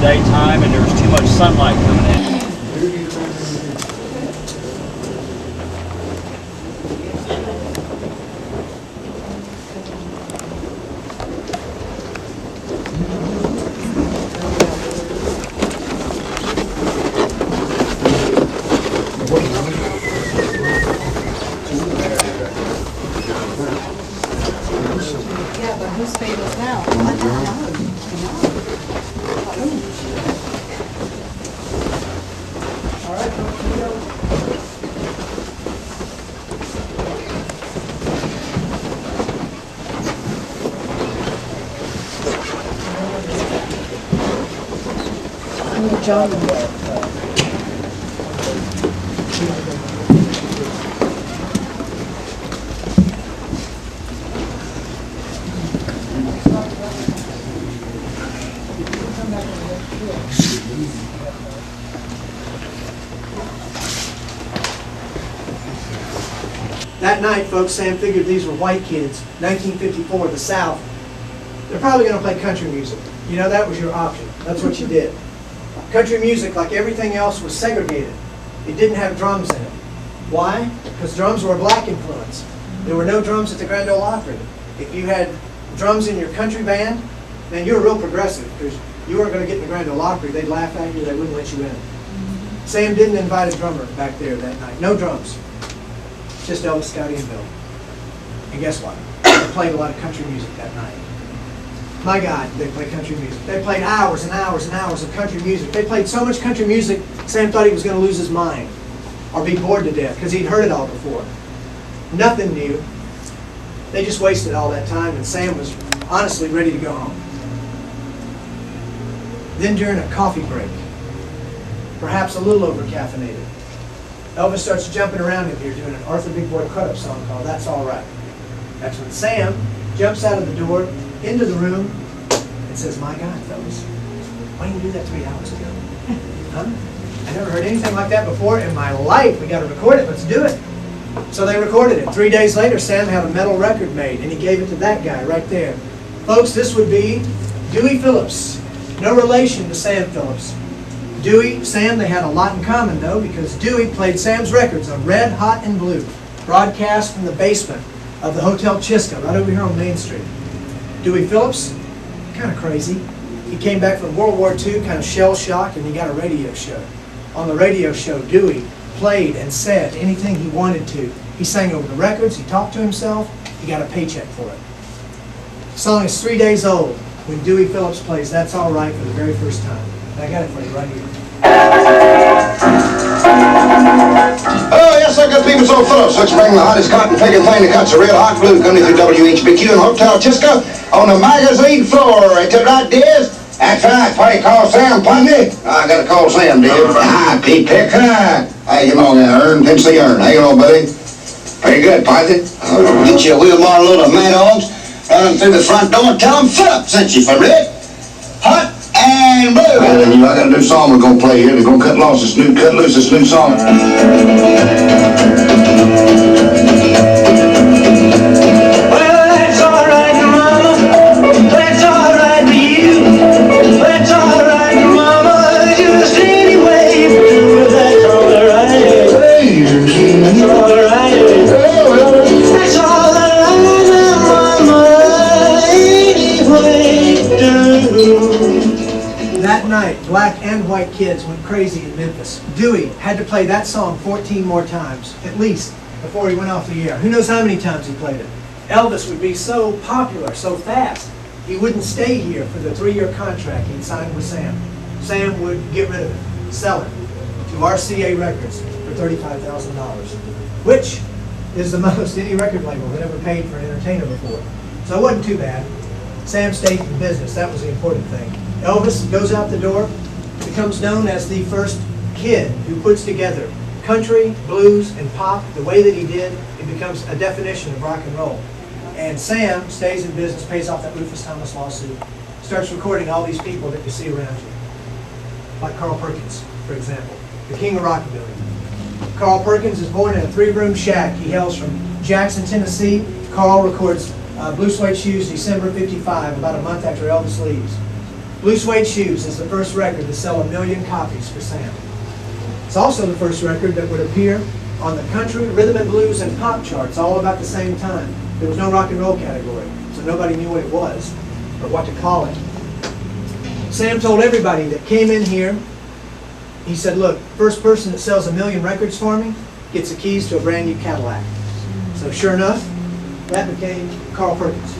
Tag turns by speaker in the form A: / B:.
A: daytime and there was too much sunlight coming in.
B: Yeah, but whose fate is now? John.
C: That night, folks, Sam figured these were white kids, 1954, the South. They're probably going to play country music. You know, that was your option. That's what you did. Country music, like everything else, was segregated. It didn't have drums in it. Why? Because drums were a black influence. There were no drums at the Grand Ole Opry. If you had drums in your country band, then you were real progressive, because you weren't going to get in the Grand Ole Opry. They'd laugh at you. They wouldn't let you in. Sam didn't invite a drummer back there that night. No drums. Just Elvis, Scotty, and Bill. And guess what? They played a lot of country music that night. My God, they played country music. They played hours and hours and hours of country music. They played so much country music, Sam thought he was going to lose his mind or be bored to death because he'd heard it all before. Nothing new. They just wasted all that time, and Sam was honestly ready to go home. Then during a coffee break, perhaps a little over-caffeinated, Elvis starts jumping around in here doing an Arthur Big Boy cut-up song called That's All Right. That's when Sam jumps out of the door into the room and says, my God, fellas, why didn't you do that 3 hours ago? Huh? I never heard anything like that before in my life. We got to record it. Let's do it. So they recorded it. 3 days later, Sam had a metal record made, and he gave it to that guy right there. Folks, this would be Dewey Phillips. No relation to Sam Phillips. Dewey, Sam, they had a lot in common, though, because Dewey played Sam's records on Red, Hot, and Blue, broadcast from the basement of the Hotel Chisca, right over here on Main Street. Dewey Phillips, kind of crazy. He came back from World War II, kind of shell-shocked, and he got a radio show. On the radio show, Dewey played and said anything he wanted to. He sang over the records, he talked to himself, he got a paycheck for it. The song is 3 days old when Dewey Phillips plays That's All Right for the very first time. And I got it for you right here.
D: Oh, yes, sir, good people, so Phillips. Let's bring the hottest cotton picking thing that cuts a real hot blue coming through WHBQ in Hotel Chisca on the magazine floor. Is that right, Diz? That's right. What do you call Sam, Putney? I got to call Sam, Diz. Hi, Pete Pick. Hi. Hey, come on now, Ern, Tennessee Ern. How you doing, buddy? Pretty good, Putney. Get you a wheelbarrow load of mad dogs, run them through the front door and tell them Phillips sent you for it. Hot and blue. Well, then, you know, I got a new song we're going to play here. They're going to cut loose this new song.
C: That night, black and white kids went crazy in Memphis. Dewey had to play that song 14 more times, at least, before he went off the air. Who knows how many times he played it? Elvis would be so popular, so fast, he wouldn't stay here for the 3-year contract he'd signed with Sam. Sam would get rid of it, sell it to RCA Records for $35,000, which is the most any record label had ever paid for an entertainer before. So it wasn't too bad. Sam stayed in business. That was the important thing. Elvis goes out the door, becomes known as the first kid who puts together country, blues, and pop the way that he did. It becomes a definition of rock and roll. And Sam stays in business, pays off that Rufus Thomas lawsuit, starts recording all these people that you see around you. Like Carl Perkins, for example, the king of rockabilly. Carl Perkins is born in a 3-room shack. He hails from Jackson, Tennessee. Carl records Blue Suede Shoes December '55, about a month after Elvis leaves. Blue Suede Shoes is the first record to sell 1 million copies for Sam. It's also the first record that would appear on the country, rhythm and blues, and pop charts all about the same time. There was no rock and roll category, so nobody knew what it was or what to call it. Sam told everybody that came in here, he said, look, first person that sells 1 million records for me gets the keys to a brand new Cadillac. So sure enough, that became Carl Perkins.